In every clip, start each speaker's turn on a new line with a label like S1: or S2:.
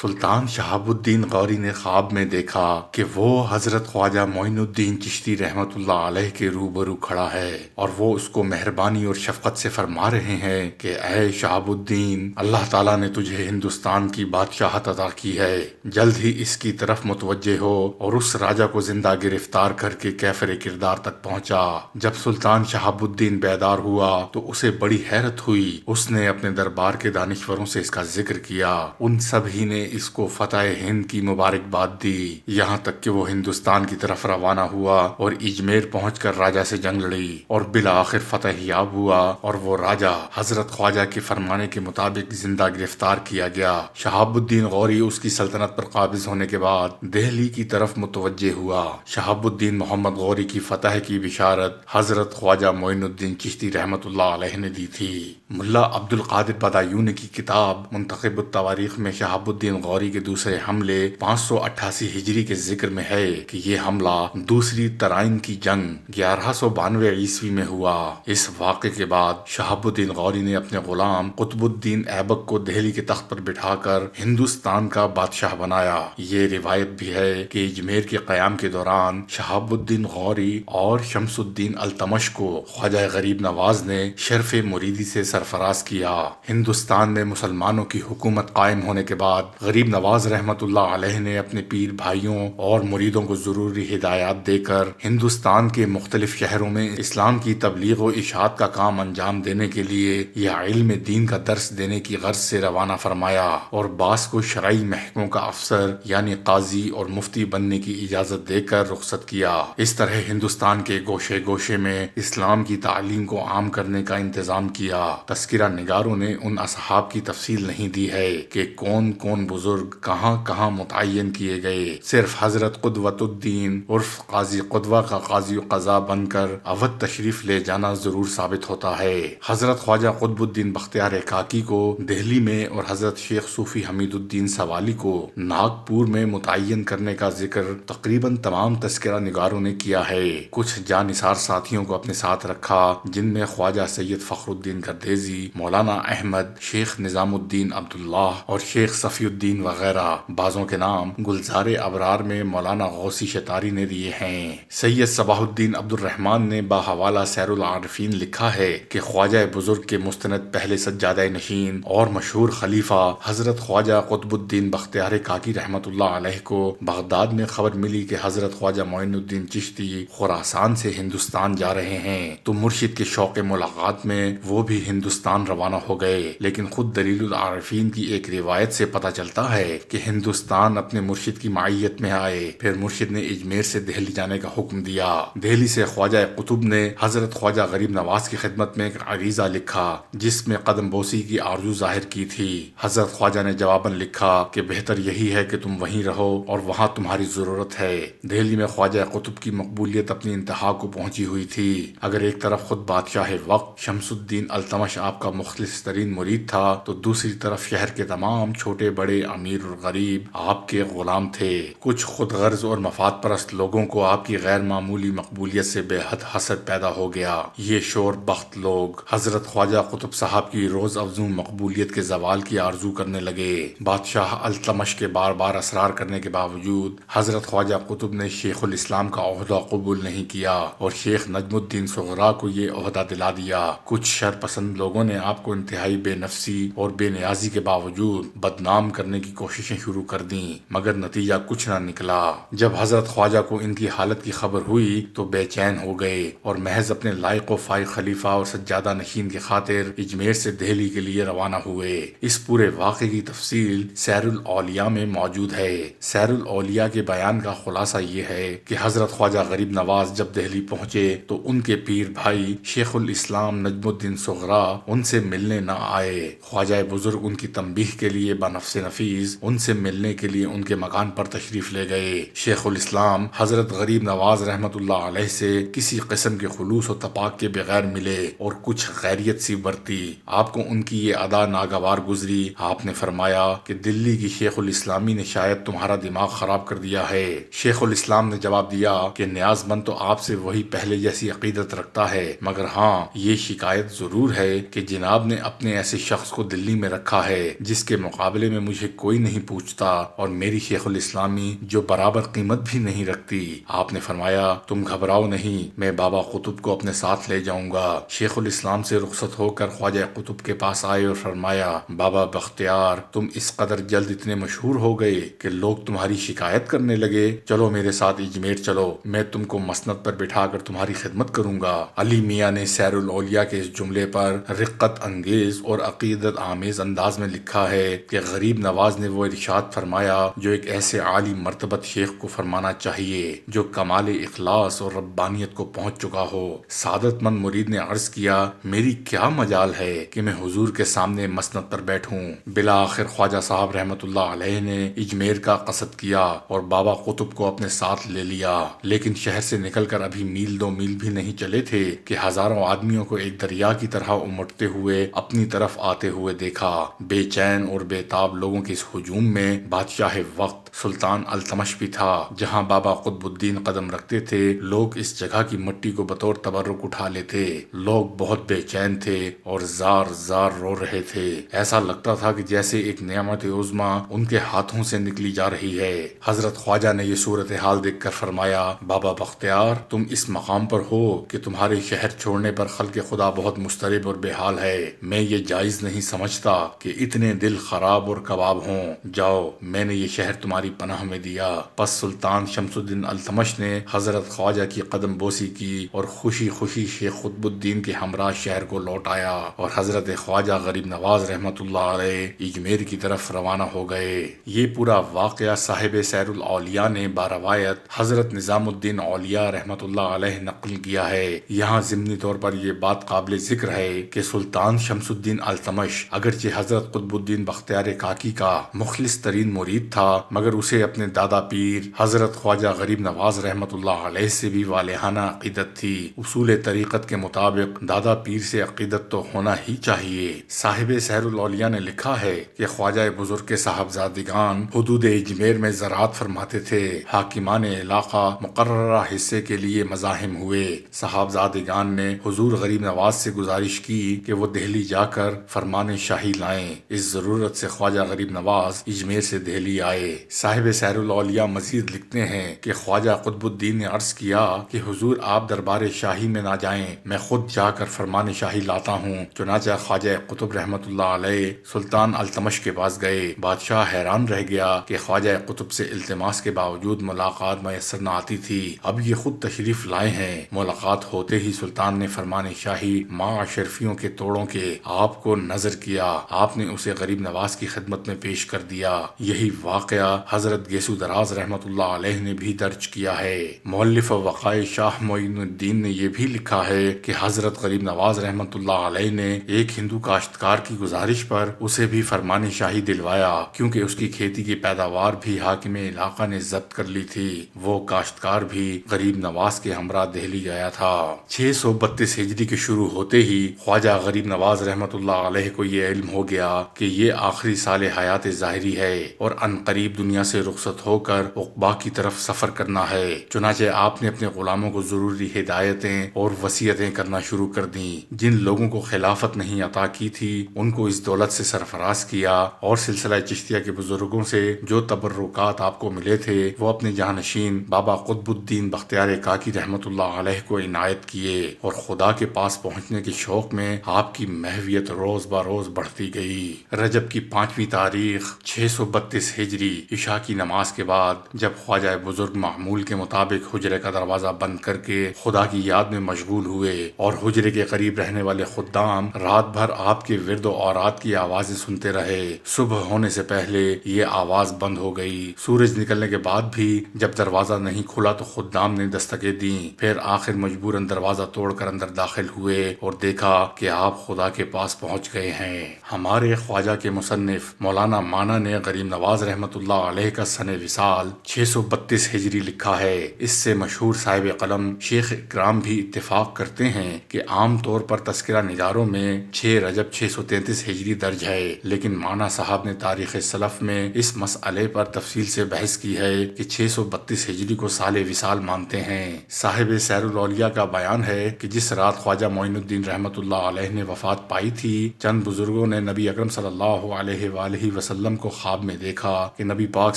S1: سلطان شہاب الدین غوری نے خواب میں دیکھا کہ وہ حضرت خواجہ معین الدین چشتی رحمت اللہ علیہ کے روبرو کھڑا ہے اور وہ اس کو مہربانی اور شفقت سے فرما رہے ہیں کہ اے شہاب الدین، اللہ تعالیٰ نے تجھے ہندوستان کی بادشاہت عطا کی ہے، جلد ہی اس کی طرف متوجہ ہو اور اس راجہ کو زندہ گرفتار کر کے کیفر کردار تک پہنچا۔ جب سلطان شہاب الدین بیدار ہوا تو اسے بڑی حیرت ہوئی۔ اس نے اپنے دربار کے دانشوروں سے اس کا ذکر کیا، ان سب ہی نے اس کو فتح ہند کی مبارکباد دی، یہاں تک کہ وہ ہندوستان کی طرف روانہ ہوا اور اجمیر پہنچ کر راجہ سے جنگ لڑی اور بالآخر فتح یاب ہوا اور وہ راجہ حضرت خواجہ کے فرمانے کے مطابق زندہ گرفتار کیا گیا۔ شہاب الدین غوری اس کی سلطنت پر قابض ہونے کے بعد دہلی کی طرف متوجہ ہوا۔ شہاب الدین محمد غوری کی فتح کی بشارت حضرت خواجہ معین الدین چشتی رحمت اللہ علیہ نے دی تھی۔ ملا عبد القادر بدایونی کی کتاب منتخب التواریخ میں شہاب الدین غوری کے دوسرے حملے 588 ہجری کے ذکر میں ہے کہ یہ حملہ دوسری ترائن کی جنگ 1192 عیسوی میں ہوا۔ اس واقعے کے بعد شہاب الدین غوری نے اپنے غلام قطب الدین ایبک کو دہلی کے تخت پر بٹھا کر ہندوستان کا بادشاہ بنایا۔ یہ روایت بھی ہے کہ اجمیر کے قیام کے دوران شہاب الدین غوری اور شمس الدین التمش کو خواجہ غریب نواز نے شرف مریدی سے سرفراز کیا۔ ہندوستان میں مسلمانوں کی حکومت قائم ہونے کے بعد غریب نواز رحمت اللہ علیہ نے اپنے پیر بھائیوں اور مریدوں کو ضروری ہدایات دے کر ہندوستان کے مختلف شہروں میں اسلام کی تبلیغ و اشاعت کا کام انجام دینے کے لیے یا علم دین کا درس دینے کی غرض سے روانہ فرمایا اور بعض کو شرعی محکموں کا افسر یعنی قاضی اور مفتی بننے کی اجازت دے کر رخصت کیا۔ اس طرح ہندوستان کے گوشے گوشے میں اسلام کی تعلیم کو عام کرنے کا انتظام کیا۔ تذکرہ نگاروں نے ان اصحاب کی تفصیل نہیں دی ہے کہ کون کون بزرگ کہاں کہاں متعین کیے گئے، صرف حضرت قدوۃ الدین عرف قاضی قدوہ کا قاضی قضا بن کر اودھ تشریف لے جانا ضرور ثابت ہوتا ہے۔ حضرت خواجہ قطب الدین بختیار کاکی کو دہلی میں اور حضرت شیخ صوفی حمید الدین سوالی کو ناگپور میں متعین کرنے کا ذکر تقریباً تمام تذکرہ نگاروں نے کیا ہے۔ کچھ جانثار ساتھیوں کو اپنے ساتھ رکھا جن میں خواجہ سید فخر الدین گردیزی، مولانا احمد، شیخ نظام الدین عبداللہ اور شیخ صفی الدین وغیرہ۔ بعضوں کے نام گلزار ابرار میں مولانا غوثی شتاری نے دیے ہیں۔ سید صباح الدین عبد الرحمن نے باحوالہ سیر العارفین لکھا ہے کہ خواجہ بزرگ کے مستند پہلے سجادہ نشین اور مشہور خلیفہ حضرت خواجہ قطب الدین بختیار کاکی رحمت اللہ علیہ کو بغداد میں خبر ملی کہ حضرت خواجہ معین الدین چشتی خراسان سے ہندوستان جا رہے ہیں، تو مرشد کے شوق ملاقات میں وہ بھی ہندوستان روانہ ہو گئے۔ لیکن خود دلیل العارفین کی ایک روایت سے پتہ چلتا ہے کہ ہندوستان اپنے مرشد کی معیت میں آئے، پھر مرشد نے اجمیر سے دہلی جانے کا حکم دیا۔ دہلی سے خواجہ قطب نے حضرت خواجہ غریب نواز کی خدمت میں ایک عریضہ لکھا جس میں قدم بوسی کی آرزو ظاہر کی تھی۔ حضرت خواجہ نے جواباً لکھا کہ بہتر یہی ہے کہ تم وہیں رہو اور وہاں تمہاری ضرورت ہے۔ دہلی میں خواجہ قطب کی مقبولیت اپنی انتہا کو پہنچی ہوئی تھی۔ اگر ایک طرف خود بادشاہ وقت شمس الدین التمش آپ کا مخلص ترین مرید تھا تو دوسری طرف شہر کے تمام چھوٹے بڑے امیر اور غریب آپ کے غلام تھے۔ کچھ خود غرض اور مفاد پرست لوگوں کو آپ کی غیر معمولی مقبولیت سے بے حد حسد پیدا ہو گیا۔ یہ شور بخت لوگ حضرت خواجہ قطب صاحب کی روز افزوں مقبولیت کے زوال کی آرزو کرنے لگے۔ بادشاہ التمش کے بار بار اصرار کرنے کے باوجود حضرت خواجہ قطب نے شیخ الاسلام کا عہدہ قبول نہیں کیا اور شیخ نجم الدین صغرا کو یہ عہدہ دلا دیا۔ کچھ شر پسند لوگوں نے آپ کو انتہائی بے نفسی اور بے نیازی کے باوجود بدنام کرنے کی کوششیں شروع کر دیں، مگر نتیجہ کچھ نہ نکلا۔ جب حضرت خواجہ کو ان کی حالت کی خبر ہوئی تو بے چین ہو گئے اور محض اپنے لائق و فائق خلیفہ اور سجادہ نشین کی خاطر اجمیر سے دہلی کے لیے روانہ ہوئے۔ اس پورے واقعے کی تفصیل سیر الاولیاء میں موجود ہے۔ سیر الاولیاء کے بیان کا خلاصہ یہ ہے کہ حضرت خواجہ غریب نواز جب دہلی پہنچے تو ان کے پیر بھائی شیخ الاسلام نجم الدین صغرا ان سے ملنے نہ آئے۔ خواجہ بزرگ ان کی تنبیہ کے لیے بنفس نفس حفیظ ان سے ملنے کے لیے ان کے مکان پر تشریف لے گئے۔ شیخ الاسلام حضرت غریب نواز رحمت اللہ علیہ سے کسی قسم کے خلوص و تپاک کے بغیر ملے اور کچھ غیریت سی برتی۔ آپ کو ان کی یہ ادا ناگوار گزری۔ آپ نے فرمایا کہ دلی کی شیخ الاسلامی نے شاید تمہارا دماغ خراب کر دیا ہے۔ شیخ الاسلام نے جواب دیا کہ نیاز مند تو آپ سے وہی پہلے جیسی عقیدت رکھتا ہے، مگر ہاں یہ شکایت ضرور ہے کہ جناب نے اپنے ایسے شخص کو دلی میں رکھا ہے جس کے مقابلے میں مجھے کوئی نہیں پوچھتا، اور میری شیخ الاسلامی جو برابر قیمت بھی نہیں رکھتی۔ آپ نے فرمایا تم گھبراؤ نہیں، میں بابا قطب کو اپنے ساتھ لے جاؤں گا۔ شیخ الاسلام سے رخصت ہو کر خواجہ قطب کے پاس آئے اور فرمایا بابا بختیار تم اس قدر جلد اتنے مشہور ہو گئے کہ لوگ تمہاری شکایت کرنے لگے، چلو میرے ساتھ اجمیر چلو، میں تم کو مسند پر بٹھا کر تمہاری خدمت کروں گا۔ علی میاں نے سیر الاولیاء کے اس جملے پر رقت انگیز اور عقیدت آمیز انداز میں لکھا ہے کہ غریب نواز نے وہ ارشاد فرمایا جو ایک ایسے عالی مرتبت شیخ کو فرمانا چاہیے جو کمال اخلاص اور ربانیت کو پہنچ چکا ہو۔ سعادت مند مرید نے عرض کیا میری کیا مجال ہے کہ میں حضور کے سامنے مسند پر بیٹھوں۔ بالآخر خواجہ صاحب رحمت اللہ علیہ نے اجمیر کا قصد کیا اور بابا قطب کو اپنے ساتھ لے لیا، لیکن شہر سے نکل کر ابھی میل دو میل بھی نہیں چلے تھے کہ ہزاروں آدمیوں کو ایک دریا کی طرح امٹتے ہوئے اپنی طرف آتے ہوئے دیکھا۔ بے چین اور بے تاب لوگوں کے اس ہجوم میں بادشاہ وقت سلطان التمش بھی تھا۔ جہاں بابا قطب الدین قدم رکھتے تھے لوگ اس جگہ کی مٹی کو بطور تبرک اٹھا لیتے۔ لوگ بہت بے چین تھے اور زار زار رو رہے تھے۔ ایسا لگتا تھا کہ جیسے ایک نعمت عظمیٰ ان کے ہاتھوں سے نکلی جا رہی ہے۔ حضرت خواجہ نے یہ صورتحال دیکھ کر فرمایا بابا بختیار تم اس مقام پر ہو کہ تمہارے شہر چھوڑنے پر خلق خدا بہت مضطرب اور بے حال ہے۔ میں یہ جائز نہیں سمجھتا کہ اتنے دل خراب اور کباب ہوں۔ جاؤ میں نے یہ شہر تمہاری پناہ میں دیا۔ پس سلطان شمس الدین التمش نے حضرت خواجہ کی قدم بوسی کی اور خوشی خوشی شیخ قطب الدین کے ہمراہ شہر کو لوٹ آیا اور حضرت خواجہ غریب نواز رحمت اللہ علیہ اجمیر کی طرف روانہ ہو گئے۔ یہ پورا واقعہ صاحب سیر الاولیاء نے باروایت حضرت نظام الدین اولیاء رحمت اللہ علیہ نقل کیا ہے۔ یہاں ضمنی طور پر یہ بات قابل ذکر ہے کہ سلطان شمس الدین التمش اگرچہ حضرت قطب الدین بختیار کاکی کا مخلص ترین مرید تھا، مگر اسے اپنے دادا پیر حضرت خواجہ غریب نواز رحمت اللہ علیہ سے بھی والہانہ عقیدت تھی۔ اصول طریقت کے مطابق دادا پیر سے عقیدت تو ہونا ہی چاہیے۔ صاحب سیر الاولیاء نے لکھا ہے کہ خواجہ بزرگ کے صاحبزادگان حدود اجمیر میں زراعت فرماتے تھے۔ حاکمان علاقہ مقررہ حصے کے لیے مزاحم ہوئے۔ صاحبزادگان نے حضور غریب نواز سے گزارش کی کہ وہ دہلی جا کر فرمان شاہی لائیں۔ اس ضرورت سے خواجہ غریب نواز اجمیر سے دہلی آئے۔ صاحب سیر الاولیاء مزید لکھتے ہیں کہ خواجہ قطب الدین نے عرض کیا کہ حضور آپ دربار شاہی میں نہ جائیں، میں خود جا کر فرمان شاہی لاتا ہوں۔ چنانچہ خواجہ قطب رحمت اللہ علیہ سلطان التمش کے پاس گئے۔ بادشاہ حیران رہ گیا کہ خواجہ قطب سے التماس کے باوجود ملاقات میسر نہ آتی تھی، اب یہ خود تشریف لائے ہیں۔ ملاقات ہوتے ہی سلطان نے فرمان شاہی ماں اشرفیوں کے توڑوں کے آپ کو نظر کیا۔ آپ نے اسے غریب نواز کی خدمت میں پیش کر دیا۔ یہی واقعہ حضرت گیسو دراز رحمت اللہ علیہ نے بھی درج کیا ہے۔ مؤلف وقائع شاہ معین الدین نے یہ بھی لکھا ہے کہ حضرت غریب نواز رحمت اللہ علیہ نے ایک ہندو کاشتکار کی گزارش پر اسے بھی فرمان شاہی دلوایا، کیونکہ اس کی کھیتی کی پیداوار بھی حاکم علاقہ نے ضبط کر لی تھی۔ وہ کاشتکار بھی غریب نواز کے ہمراہ دہلی گیا تھا۔ 632 ہجری کے شروع ہوتے ہی خواجہ غریب نواز رحمت اللہ علیہ کو یہ علم ہو گیا کہ یہ آخری سال حیات ظاہری ہے اور عنقریب دنیا سے رخصت ہو کر عقبا کی طرف سفر کرنا ہے۔ چنانچہ آپ نے اپنے غلاموں کو ضروری ہدایتیں اور وصیتیں کرنا شروع کر دیں۔ جن لوگوں کو خلافت نہیں عطا کی تھی ان کو اس دولت سے سرفراز کیا اور سلسلہ چشتیہ کے بزرگوں سے جو تبرکات آپ کو ملے تھے وہ اپنے جانشین بابا قطب الدین بختیار کاکی رحمت اللہ علیہ کو عنایت کیے، اور خدا کے پاس پہنچنے کے شوق میں آپ کی محویت روز بروز بڑھتی گئی۔ رجب کی 5ویں تاریخ 632 ہجری عشاء عشاء کی نماز کے بعد جب خواجہ بزرگ معمول کے مطابق حجرے کا دروازہ بند کر کے خدا کی یاد میں مشغول ہوئے اور حجرے کے قریب رہنے والے خدام رات بھر آپ کے ورد و اوراد کی آوازیں سنتے رہے، صبح ہونے سے پہلے یہ آواز بند ہو گئی۔ سورج نکلنے کے بعد بھی جب دروازہ نہیں کھلا تو خدام نے دستکیں دیں، پھر آخر مجبوراً دروازہ توڑ کر اندر داخل ہوئے اور دیکھا کہ آپ خدا کے پاس پہنچ گئے ہیں۔ ہمارے خواجہ کے مصنف مولانا مانا نے غریب نواز رحمۃ اللہ علیہ کا سن وصال 632 ہجری لکھا ہے۔ اس سے مشہور صاحب قلم شیخ اکرام بھی اتفاق کرتے ہیں کہ عام طور پر تذکرہ نگاروں میں 6 رجب 633 ہجری درج ہے، لیکن مانا صاحب نے تاریخ سلف میں اس مسئلے پر تفصیل سے بحث کی ہے کہ 632 ہجری کو سال وصال مانتے ہیں۔ صاحب سیر الاولیاء کا بیان ہے کہ جس رات خواجہ معین الدین رحمۃ اللہ علیہ نے وفات پائی تھی، چند بزرگوں نے نبی اکرم صلی اللہ علیہ وآلہ وسلم کو خواب میں دیکھا کہ نبی پاک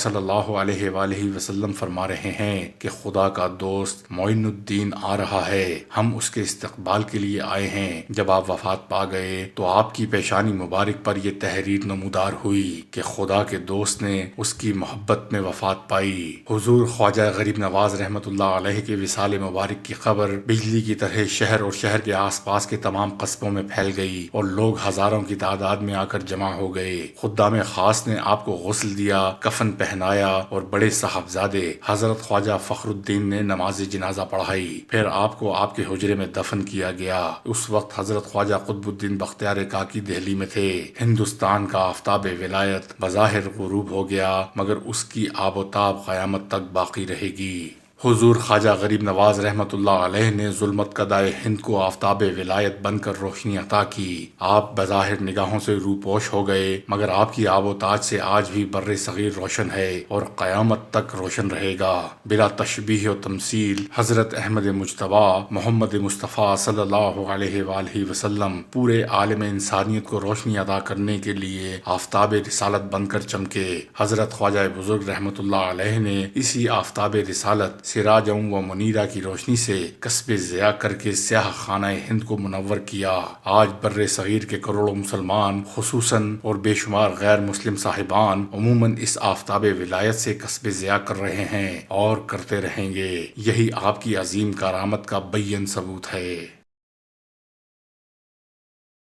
S1: صلی اللہ علیہ وآلہ وسلم فرما رہے ہیں کہ خدا کا دوست معین الدین آ رہا ہے، ہم اس کے استقبال کے لیے آئے ہیں۔ جب آپ وفات پا گئے تو آپ کی پیشانی مبارک پر یہ تحریر نمودار ہوئی کہ خدا کے دوست نے اس کی محبت میں وفات پائی۔ حضور خواجہ غریب نواز رحمۃ اللہ علیہ کے وصال مبارک کی خبر بجلی کی طرح شہر اور شہر کے آس پاس کے تمام قصبوں میں پھیل گئی اور لوگ ہزاروں کی تعداد میں آ کر جمع ہو گئے۔ خدام خاص نے آپ کو غسل دیا، کفن پہنایا اور بڑے صاحبزادے حضرت خواجہ فخر الدین نے نماز جنازہ پڑھائی، پھر آپ کو آپ کے حجرے میں دفن کیا گیا۔ اس وقت حضرت خواجہ قطب الدین بختیار کاکی دہلی میں تھے۔ ہندوستان کا آفتاب ولایت بظاہر غروب ہو گیا، مگر اس کی آب و تاب قیامت تک باقی رہے گی۔ حضور خواجہ غریب نواز رحمۃ اللہ علیہ نے ظلمت قدائے ہند کو آفتاب ولایت بن کر روشنی عطا کی۔ آپ بظاہر نگاہوں سے روپوش ہو گئے، مگر آپ کی آب و تاج سے آج بھی بر صغیر روشن ہے اور قیامت تک روشن رہے گا۔ بلا تشبیہ و تمثیل حضرت احمد مجتبیٰ محمد مصطفیٰ صلی اللہ علیہ وآلہ وسلم پورے عالم انسانیت کو روشنی عطا کرنے کے لیے آفتاب رسالت بن کر چمکے۔ حضرت خواجہ بزرگ رحمۃ اللہ علیہ نے اسی آفتاب رسالت سراجوں و منیرہ کی روشنی سے کسب ضیاء کر کے سیاہ خانہ ہند کو منور کیا۔ آج بر صغیر کے کروڑوں مسلمان خصوصاً اور بے شمار غیر مسلم صاحبان عموماً اس آفتاب ولایت سے کسب ضیاء کر رہے ہیں اور کرتے رہیں گے۔ یہی آپ کی عظیم کرامت کا بین ثبوت ہے۔